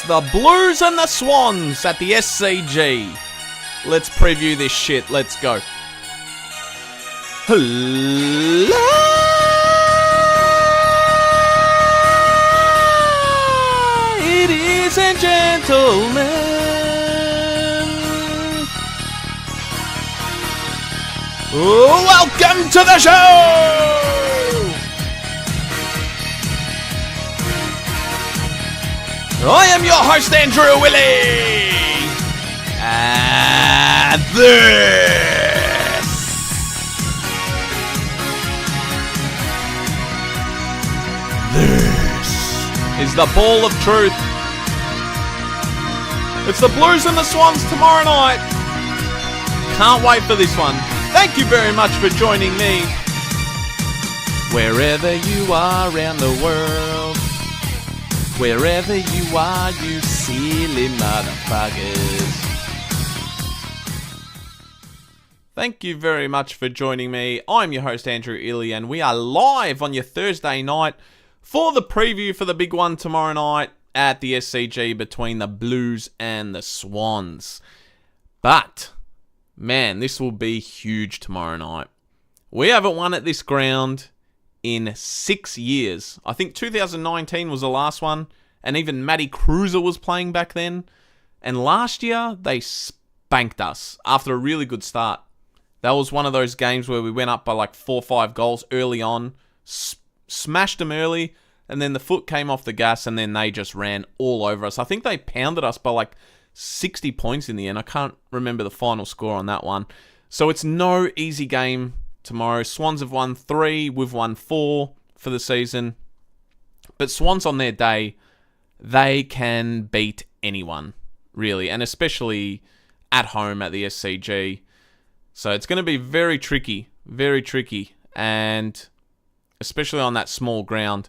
It's the Blues and the Swans at the SCG. Let's preview this shit. Let's go. Hello, ladies and gentlemen. Welcome to the show. I am your host, Andrew Illy. And this is the Ball of Truth. It's the Blues and the Swans tomorrow night. Can't wait for this one. Thank you very much for joining me. Wherever you are around the world, wherever you are, you silly motherfuckers. Thank you very much for joining me. I'm your host, Andrew Illy, and we are live on your Thursday night for the preview for the big one tomorrow night at the SCG between the Blues and the Swans. But, man, this will be huge tomorrow night. We haven't won at this ground in 6 years. I think 2019 was the last one, and even Matty Cruiser was playing back then. And last year, they spanked us after a really good start. That was one of those games where we went up by like 4 or 5 goals early on, smashed them early, and then the foot came off the gas, and then they just ran all over us. I think they pounded us by like 60 points in the end. I can't remember the final score on that one. So it's no easy game tomorrow. Swans have won 3, we've won 4 for the season. But Swans on their day, they can beat anyone, really, and especially at home at the SCG. So it's going to be very tricky, and especially on that small ground.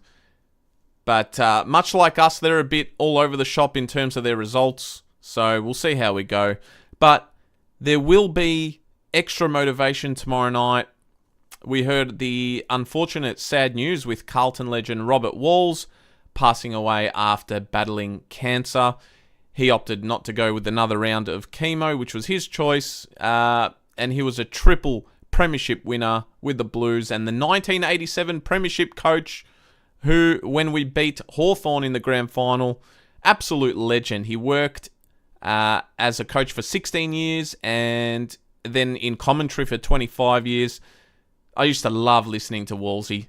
But much like us, they're a bit all over the shop in terms of their results, so we'll see how we go. But there will be extra motivation tomorrow night. We heard the unfortunate sad news with Carlton legend Robert Walls passing away after battling cancer. He opted not to go with another round of chemo, which was his choice, and he was a triple premiership winner with the Blues and the 1987 premiership coach who, when we beat Hawthorn in the grand final, absolute legend. He worked as a coach for 16 years and then in commentary for 25 years. I used to love listening to Wallsy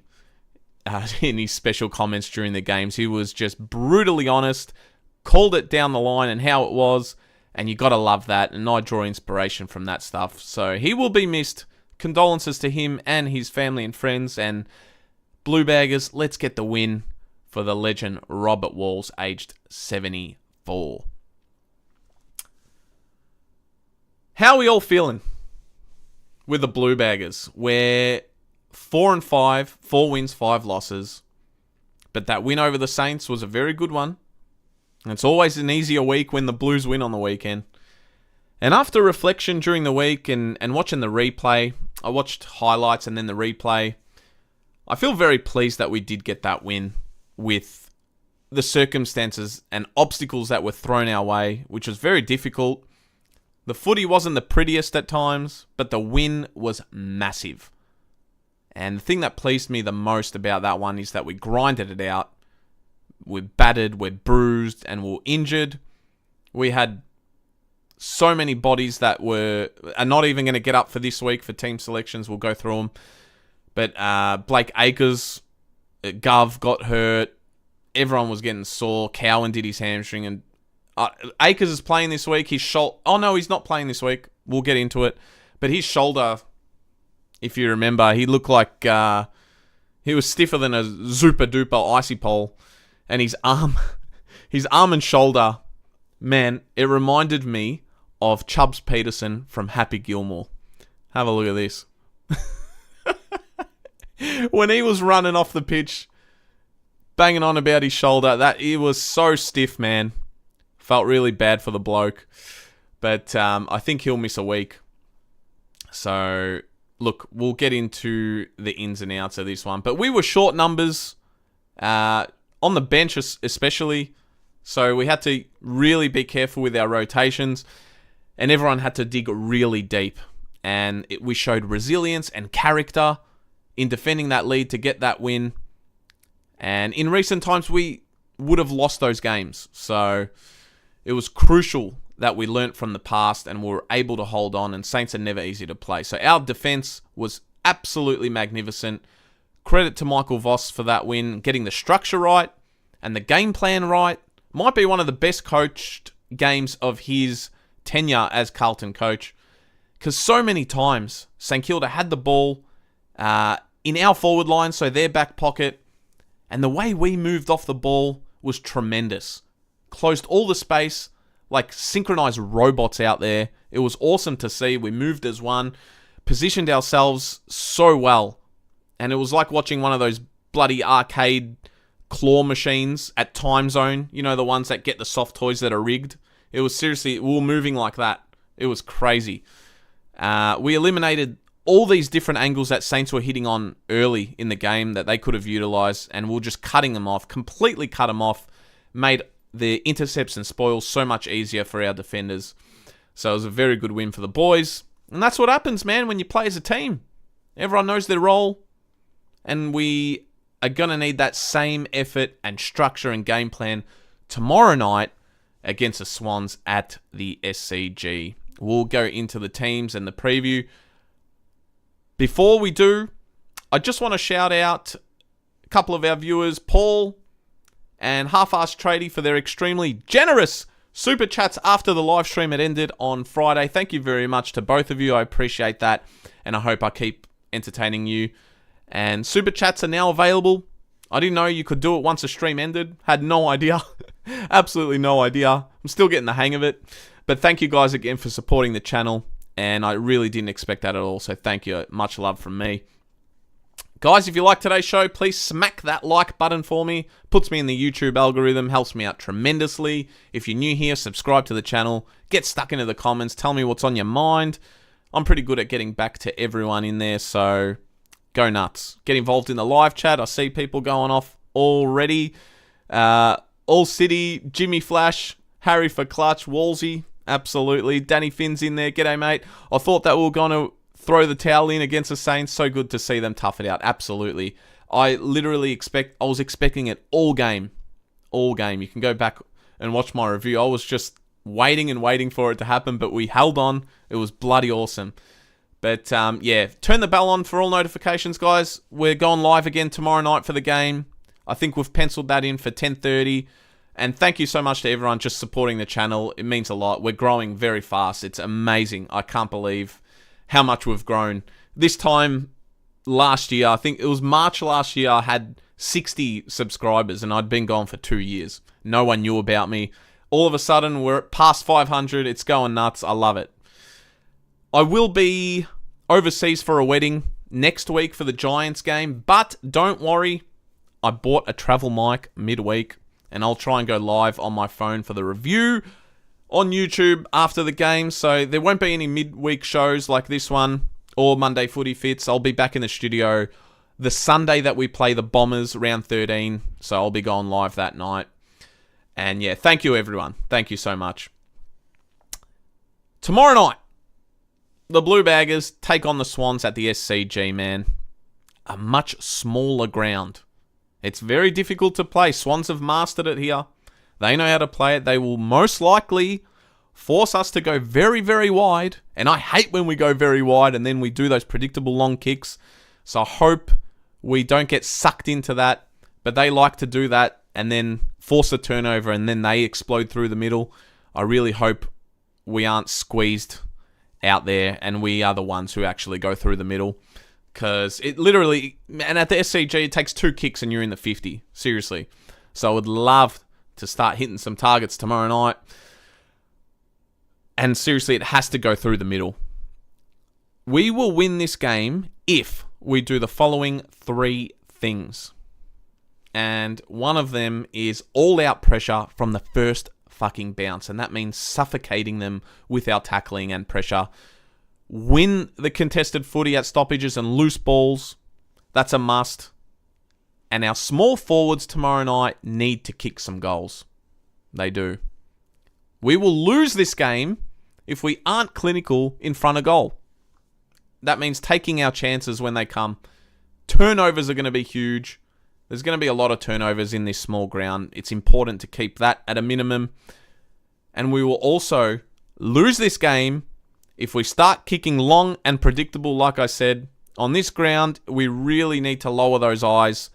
in his special comments during the games. He was just brutally honest, called it down the line and how it was, and you got to love that, and I draw inspiration from that stuff. So he will be missed. Condolences to him and his family and friends, and Blue Baggers, let's get the win for the legend Robert Walls, aged 74. How are we all feeling with the Blue Baggers? We're 4-5, 4 wins, 5 losses. But that win over the Saints was a very good one. It's always an easier week when the Blues win on the weekend. And after reflection during the week and watching the replay, I watched highlights and then the replay, I feel very pleased that we did get that win with the circumstances and obstacles that were thrown our way, which was very difficult. The footy wasn't the prettiest at times, but the win was massive. And the thing that pleased me the most about that one is that we grinded it out. We're battered, we're bruised, and we're injured. We had so many bodies that are not even going to get up for this week for team selections. We'll go through them. But Blake Acres, Gov got hurt. Everyone was getting sore. Cowan did his hamstring. And Acres is playing this week. His shoulder... Oh, no, he's not playing this week. We'll get into it. But his shoulder, if you remember, he looked like... he was stiffer than a super-duper icy pole. And his arm and shoulder, man, it reminded me of Chubbs Peterson from Happy Gilmore. Have a look at this. When he was running off the pitch, banging on about his shoulder, that it was so stiff, man. Felt really bad for the bloke. But I think he'll miss a week. So, look, we'll get into the ins and outs of this one. But we were short numbers. On the bench especially, So we had to really be careful with our rotations, and everyone had to dig really deep. And we showed resilience and character in defending that lead to get that win. And in recent times, we would have lost those games. So it was crucial that we learnt from the past and were able to hold on. And Saints are never easy to play. So our defense was absolutely magnificent. Credit to Michael Voss for that win, getting the structure right and the game plan right. Might be one of the best coached games of his tenure as Carlton coach. Because so many times, St Kilda had the ball in our forward line, so their back pocket, and the way we moved off the ball was tremendous. Closed all the space, like synchronized robots out there. It was awesome to see. We moved as one, positioned ourselves so well, and it was like watching one of those bloody arcade claw machines at Time Zone. You know, the ones that get the soft toys that are rigged. It was seriously, we were moving like that. It was crazy. We eliminated all these different angles that Saints were hitting on early in the game that they could have utilised, and we were just cutting them off, completely cut them off, made the intercepts and spoils so much easier for our defenders. So it was a very good win for the boys. And that's what happens, man, when you play as a team. Everyone knows their role, and we are going to need that same effort and structure and game plan tomorrow night against the Swans at the SCG. We'll go into the teams and the preview. Before we do, I just want to shout out a couple of our viewers, Paul and Half-Assed Tradie, for their extremely generous super chats after the live stream had ended on Friday. Thank you very much to both of you. I appreciate that, and I hope I keep entertaining you. And super chats are now available. I didn't know you could do it once the stream ended. Had no idea. Absolutely no idea. I'm still getting the hang of it. But thank you guys again for supporting the channel. And I really didn't expect that at all. So thank you. Much love from me. Guys, if you like today's show, please smack that like button for me. Puts me in the YouTube algorithm. Helps me out tremendously. If you're new here, subscribe to the channel. Get stuck into the comments. Tell me what's on your mind. I'm pretty good at getting back to everyone in there. So go nuts. Get involved in the live chat. I see people going off already. All City, Jimmy Flash, Harry for Clutch, Wolsey. Absolutely. Danny Finn's in there. G'day, mate. I thought that we were going to throw the towel in against the Saints. So good to see them tough it out. Absolutely. I literally was expecting it all game. All game. You can go back and watch my review. I was just waiting and waiting for it to happen, but we held on. It was bloody awesome. But, yeah, turn the bell on for all notifications, guys. We're going live again tomorrow night for the game. I think we've penciled that in for 10:30. And thank you so much to everyone just supporting the channel. It means a lot. We're growing very fast. It's amazing. I can't believe how much we've grown. This time last year, I think it was March last year, I had 60 subscribers and I'd been gone for 2 years. No one knew about me. All of a sudden, we're past 500. It's going nuts. I love it. I will be overseas for a wedding next week for the Giants game, but don't worry. I bought a travel mic midweek, and I'll try and go live on my phone for the review on YouTube after the game. So there won't be any midweek shows like this one or Monday Footy Fits. I'll be back in the studio the Sunday that we play the Bombers round 13. So I'll be going live that night. And yeah, thank you everyone. Thank you so much. Tomorrow night, the Blue Baggers take on the Swans at the SCG, man. A much smaller ground. It's very difficult to play. Swans have mastered it here. They know how to play it. They will most likely force us to go very, very wide. And I hate when we go very wide and then we do those predictable long kicks. So I hope we don't get sucked into that. But they like to do that and then force a turnover and then they explode through the middle. I really hope we aren't squeezed out there and we are the ones who actually go through the middle. Because it literally, and at the SCG, it takes 2 kicks and you're in the 50. Seriously. So I would love to start hitting some targets tomorrow night. And seriously, it has to go through the middle. We will win this game if we do the following 3 things. And one of them is all-out pressure from the first fucking bounce. And that means suffocating them with our tackling and pressure. Win the contested footy at stoppages and loose balls. That's a must. And our small forwards tomorrow night need to kick some goals. They do. We will lose this game if we aren't clinical in front of goal. That means taking our chances when they come. Turnovers are going to be huge. There's going to be a lot of turnovers in this small ground. It's important to keep that at a minimum. And we will also lose this game if we start kicking long and predictable, like I said. On this ground, we really need to lower those eyes,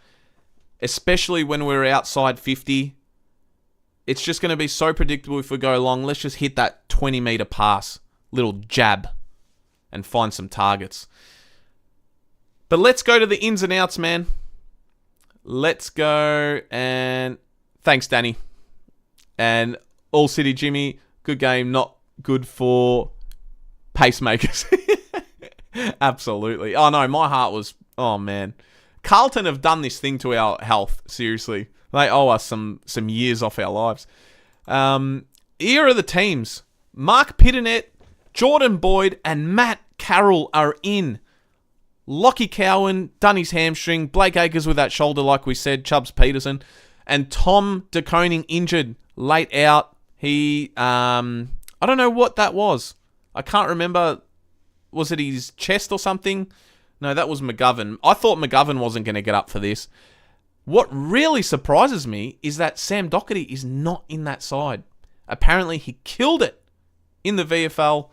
especially when we're outside 50. It's just going to be so predictable if we go long. Let's just hit that 20-meter pass, little jab, and find some targets. But let's go to the ins and outs, man. Let's go, and thanks, Danny. And All City Jimmy, good game, not good for pacemakers. Absolutely. Oh, no, my heart was... Oh, man. Carlton have done this thing to our health, seriously. They owe us some years off our lives. Here are the teams. Mark Pitternet, Jordan Boyd, and Matt Carroll are in. Lockie Cowan done his hamstring. Blake Acres with that shoulder, like we said. Chubbs Peterson. And Tom De Koning injured late out. He... I don't know what that was. I can't remember... Was it his chest or something? No, that was McGovern. I thought McGovern wasn't going to get up for this. What really surprises me is that Sam Doherty is not in that side. Apparently, he killed it in the VFL.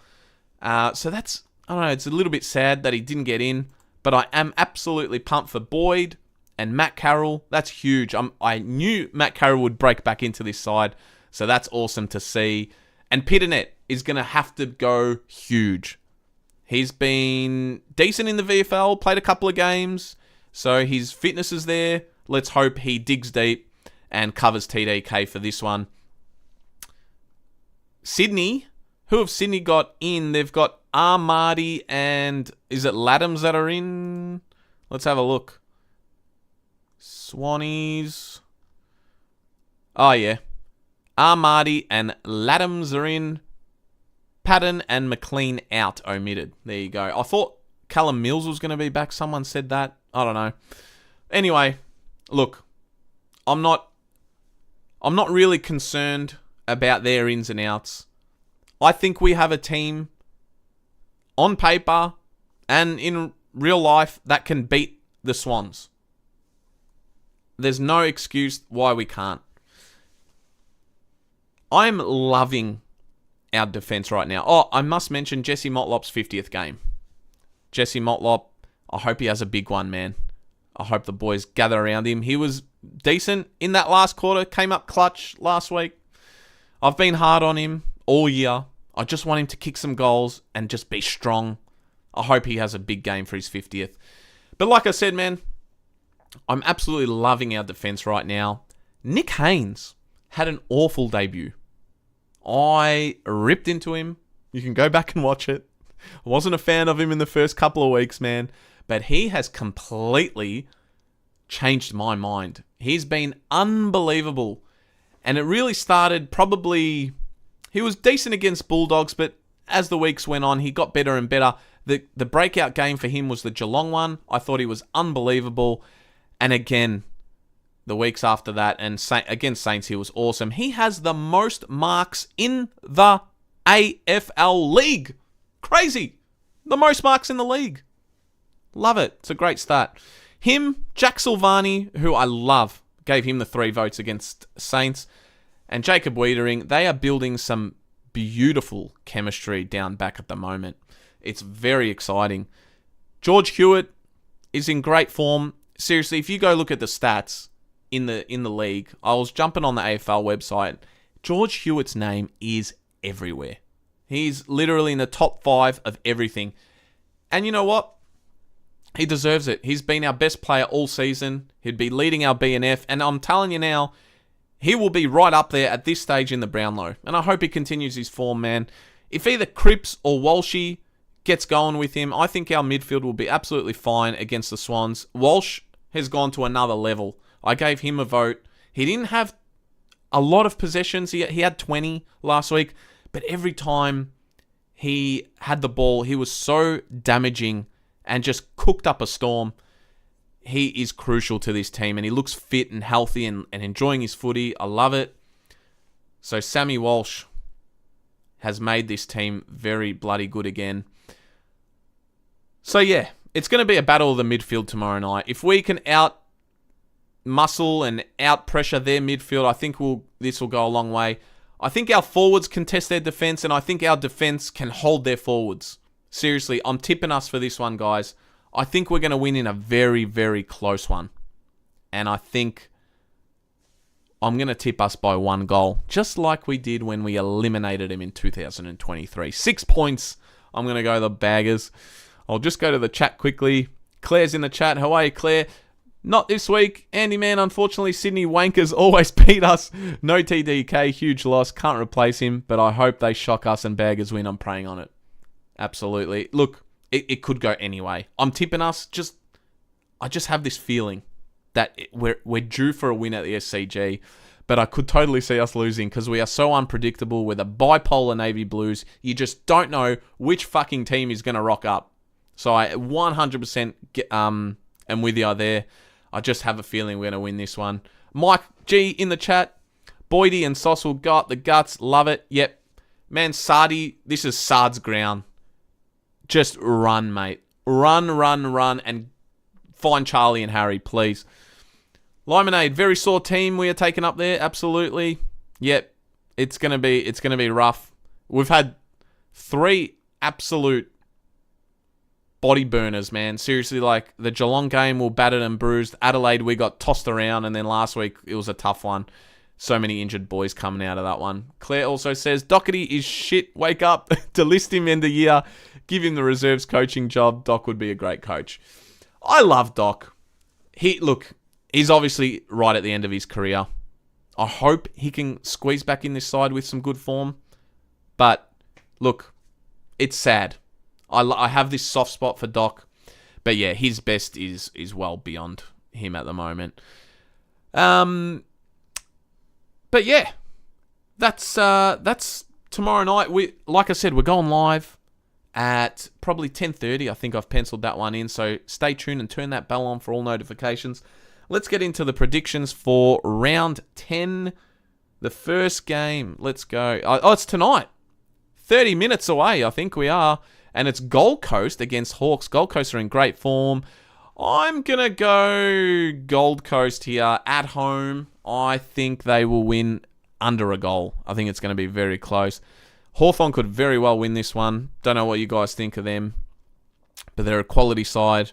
So that's, I don't know, it's a little bit sad that he didn't get in. But I am absolutely pumped for Boyd and Matt Carroll. That's huge. I knew Matt Carroll would break back into this side. So that's awesome to see. And Pitternet is going to have to go huge. He's been decent in the VFL, played a couple of games, so his fitness is there. Let's hope he digs deep and covers TDK for this one. Sydney, who have Sydney got in? They've got Marty and is it Laddams that are in? Let's have a look. Swannies. Oh, yeah. Marty and Laddams are in. Patton and McLean out, omitted. There you go. I thought Callum Mills was going to be back. Someone said that. I don't know. Anyway, look, I'm not really concerned about their ins and outs. I think we have a team on paper and in real life that can beat the Swans. There's no excuse why we can't. I'm loving our defense right now. Oh, I must mention Jesse Motlop's 50th game. Jesse Motlop, I hope he has a big one, man. I hope the boys gather around him. He was decent in that last quarter, came up clutch last week. I've been hard on him all year. I just want him to kick some goals and just be strong. I hope he has a big game for his 50th. But like I said, man, I'm absolutely loving our defense right now. Nick Haynes had an awful debut. I ripped into him. You can go back and watch it. I wasn't a fan of him in the first couple of weeks, man. But he has completely changed my mind. He's been unbelievable. And it really started probably... He was decent against Bulldogs, but as the weeks went on, he got better and better. The breakout game for him was the Geelong one. I thought he was unbelievable. And again... The weeks after that, and against Saints, he was awesome. He has the most marks in the AFL League. Crazy. The most marks in the league. Love it. It's a great start. Him, Jack Silvani, who I love, gave him the 3 votes against Saints, and Jacob Wiedering. They are building some beautiful chemistry down back at the moment. It's very exciting. George Hewitt is in great form. Seriously, if you go look at the stats... In the league, I was jumping on the AFL website. George Hewitt's name is everywhere. He's literally in the top 5 of everything. And you know what? He deserves it. He's been our best player all season. He'd be leading our BNF. And I'm telling you now, he will be right up there at this stage in the Brownlow. And I hope he continues his form, man. If either Cripps or Walshy gets going with him, I think our midfield will be absolutely fine against the Swans. Walsh has gone to another level. I gave him a vote. He didn't have a lot of possessions. He had 20 last week. But every time he had the ball, he was so damaging and just cooked up a storm. He is crucial to this team. And he looks fit and healthy and enjoying his footy. I love it. So Sammy Walsh has made this team very bloody good again. So yeah, it's going to be a battle of the midfield tomorrow night. If we can out-muscle and out-pressure their midfield, I think this will go a long way. I think our forwards can test their defence, and I think our defence can hold their forwards. Seriously, I'm tipping us for this one, guys. I think we're going to win in a very, very close one. And I think I'm going to tip us by 1 goal, just like we did when we eliminated them in 2023. 6 points. I'm going to go the Baggers. I'll just go to the chat quickly. Claire's in the chat. How are you, Claire? Not this week. Andy, man, unfortunately, Sydney Wankers always beat us. No TDK, huge loss. Can't replace him, but I hope they shock us and Baggers win. I'm praying on it. Absolutely. Look, it could go anyway. I'm tipping us. I just have this feeling that we're due for a win at the SCG, but I could totally see us losing because we are so unpredictable. We're the bipolar Navy Blues. You just don't know which fucking team is going to rock up. So I 100% am with you there. I just have a feeling we're going to win this one. Mike G in the chat. Boydie and Sossel got the guts. Love it. Yep. Man, Sardi, this is Sard's ground. Just run, mate. Run, and find Charlie and Harry, please. Limonade, very sore team we are taking up there. Absolutely. Yep. It's gonna be rough. We've had 3 absolute body burners, man. Seriously, like the Geelong game, we battered and bruised. Adelaide, we got tossed around, and then last week it was a tough one. So many injured boys coming out of that one. Claire also says, Doherty is shit. Wake up to list him end of year. Give him the reserves coaching job. Doc would be a great coach. I love Doc. He's obviously right at the end of his career. I hope he can squeeze back in this side with some good form. But, look, it's sad. I have this soft spot for Doc. But yeah, his best is well beyond him at the moment. But yeah, that's tomorrow night. Like I said, we're going live at probably 10:30. I think I've penciled that one in. So stay tuned and turn that bell on for all notifications. Let's get into the predictions for round 10. The first game. Let's go. Oh, it's tonight. 30 minutes away, I think we are. And it's Gold Coast against Hawks. Gold Coast are in great form. I'm going to go Gold Coast here at home. I think they will win under a goal. I think it's going to be very close. Hawthorn could very well win this one. Don't know what you guys think of them. But they're a quality side.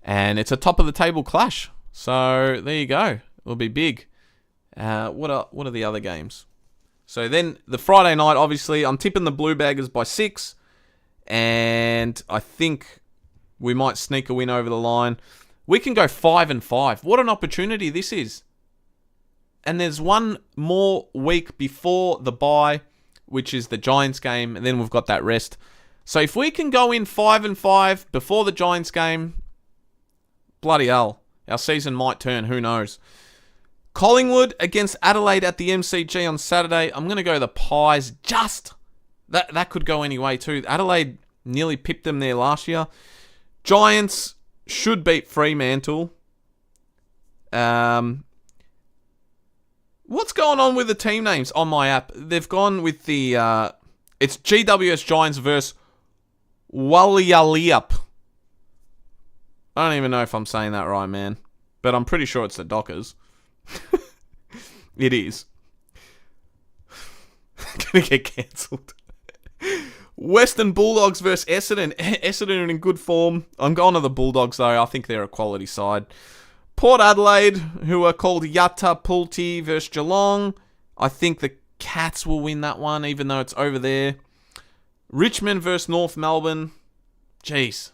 And it's a top-of-the-table clash. So, there you go. It'll be big. What are the other games? So, then, the Friday night, obviously, I'm tipping the Blue Baggers by 6. And I think we might sneak a win over the line. We can go 5-5. What an opportunity this is. And there's one more week before the bye, which is the Giants game, and then we've got that rest. So if we can go in 5-5 before the Giants game, bloody hell, our season might turn, who knows. Collingwood against Adelaide at the MCG on Saturday. I'm going to go the Pies just. That could go any way too. Adelaide nearly pipped them there last year. Giants should beat Fremantle. What's going on with the team names on my app? They've gone with the... it's GWS Giants versus Wallialiup. I don't even know if I'm saying that right, man. But I'm pretty sure it's the Dockers. It is. Gonna get cancelled. Western Bulldogs versus Essendon. Essendon are in good form. I'm going to the Bulldogs, though. I think they're a quality side. Port Adelaide, who are called Yatta Pulti versus Geelong. I think the Cats will win that one, even though it's over there. Richmond versus North Melbourne. Jeez.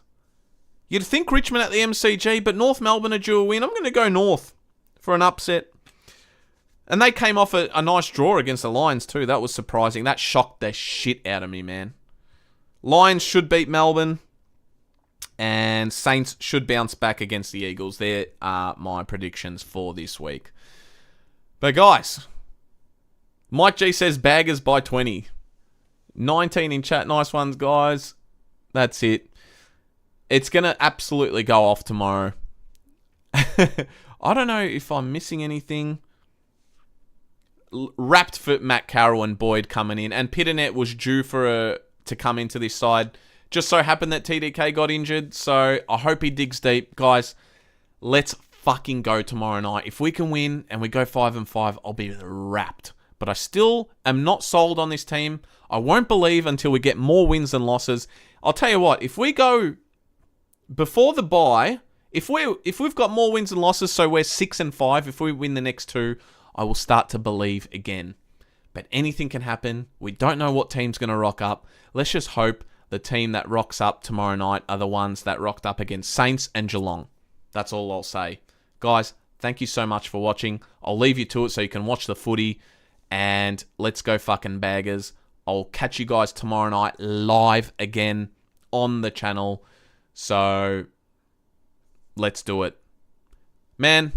You'd think Richmond at the MCG, but North Melbourne are due a win. I'm going to go North for an upset. And they came off a nice draw against the Lions too. That was surprising. That shocked the shit out of me, man. Lions should beat Melbourne. And Saints should bounce back against the Eagles. There are my predictions for this week. But guys, Mike G says Baggers by 20. 19 in chat. Nice ones, guys. That's it. It's going to absolutely go off tomorrow. I don't know if I'm missing anything. wrapped for Matt Carroll and Boyd coming in, and Pitternet was due to come into this side. Just so happened that TDK got injured, so I hope he digs deep. Guys, let's fucking go tomorrow night. If we can win and we go 5-5, I'll be wrapped. But I still am not sold on this team. I won't believe until we get more wins than losses. I'll tell you what, if we go before the bye, if we've got more wins than losses, so we're 6-5, if we win the next 2, I will start to believe again. But anything can happen. We don't know what team's going to rock up. Let's just hope the team that rocks up tomorrow night are the ones that rocked up against Saints and Geelong. That's all I'll say. Guys, thank you so much for watching. I'll leave you to it so you can watch the footy. And let's go fucking Baggers. I'll catch you guys tomorrow night live again on the channel. So, let's do it. Man,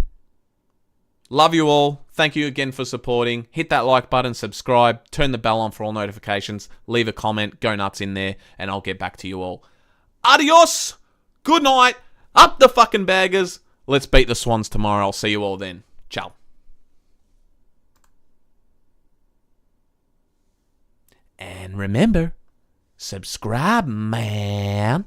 love you all. Thank you again for supporting. Hit that like button, subscribe, turn the bell on for all notifications, leave a comment, go nuts in there, and I'll get back to you all. Adios! Good night! Up the fucking Baggers! Let's beat the Swans tomorrow. I'll see you all then. Ciao. And remember, subscribe, man.